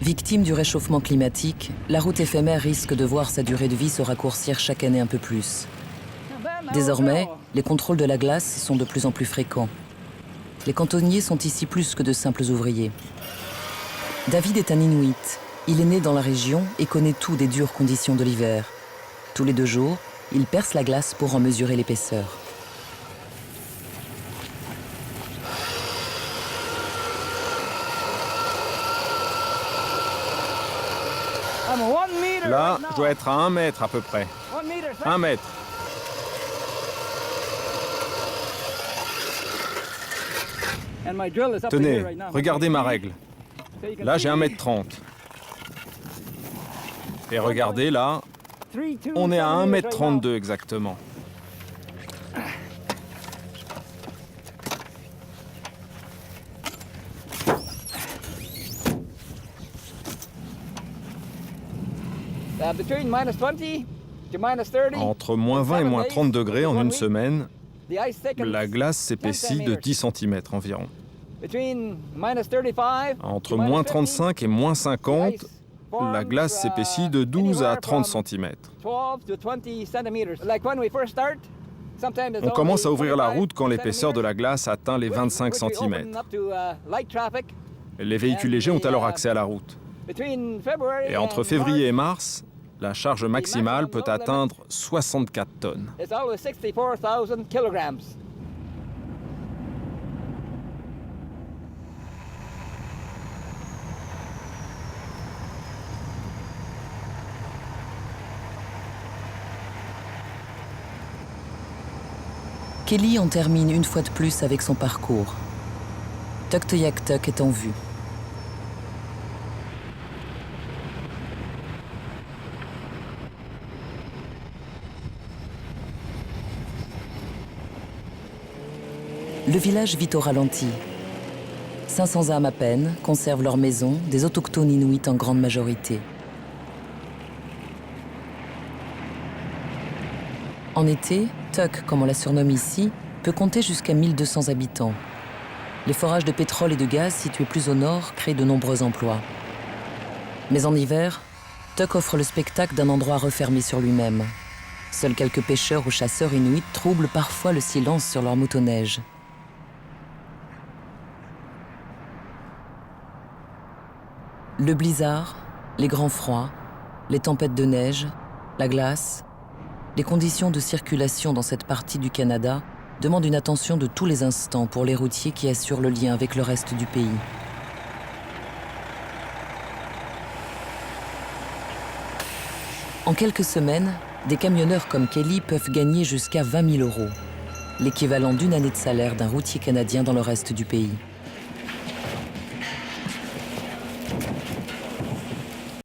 Victime du réchauffement climatique, la route éphémère risque de voir sa durée de vie se raccourcir chaque année un peu plus. Désormais, les contrôles de la glace sont de plus en plus fréquents. Les cantonniers sont ici plus que de simples ouvriers. David est un Inuit. Il est né dans la région et connaît tout des dures conditions de l'hiver. Tous les 2 jours, il perce la glace pour en mesurer l'épaisseur. Là, je dois être à 1 mètre à peu près. 1 mètre. Tenez, regardez ma règle. Là, j'ai 1,30 m. Et regardez, là, on est à 1,32 m exactement. Entre moins 20 et moins 30 degrés en une semaine, la glace s'épaissit de 10 cm environ. Entre moins 35 et moins 50, la glace s'épaissit de 12 à 30 cm. On commence à ouvrir la route quand l'épaisseur de la glace atteint les 25 cm. Les véhicules légers ont alors accès à la route. Et entre février et mars, la charge maximale peut atteindre 64 tonnes. Kelly en termine une fois de plus avec son parcours. Tuktoyaktuk est en vue. Le village vit au ralenti. 500 âmes à peine conservent leur maison, des autochtones inuits en grande majorité. En été, Tuk, comme on la surnomme ici, peut compter jusqu'à 1200 habitants. Les forages de pétrole et de gaz situés plus au nord créent de nombreux emplois. Mais en hiver, Tuk offre le spectacle d'un endroit refermé sur lui-même. Seuls quelques pêcheurs ou chasseurs inuits troublent parfois le silence sur leur motoneige. Le blizzard, les grands froids, les tempêtes de neige, la glace, les conditions de circulation dans cette partie du Canada demandent une attention de tous les instants pour les routiers qui assurent le lien avec le reste du pays. En quelques semaines, des camionneurs comme Kelly peuvent gagner jusqu'à 20 000 €, l'équivalent d'une année de salaire d'un routier canadien dans le reste du pays.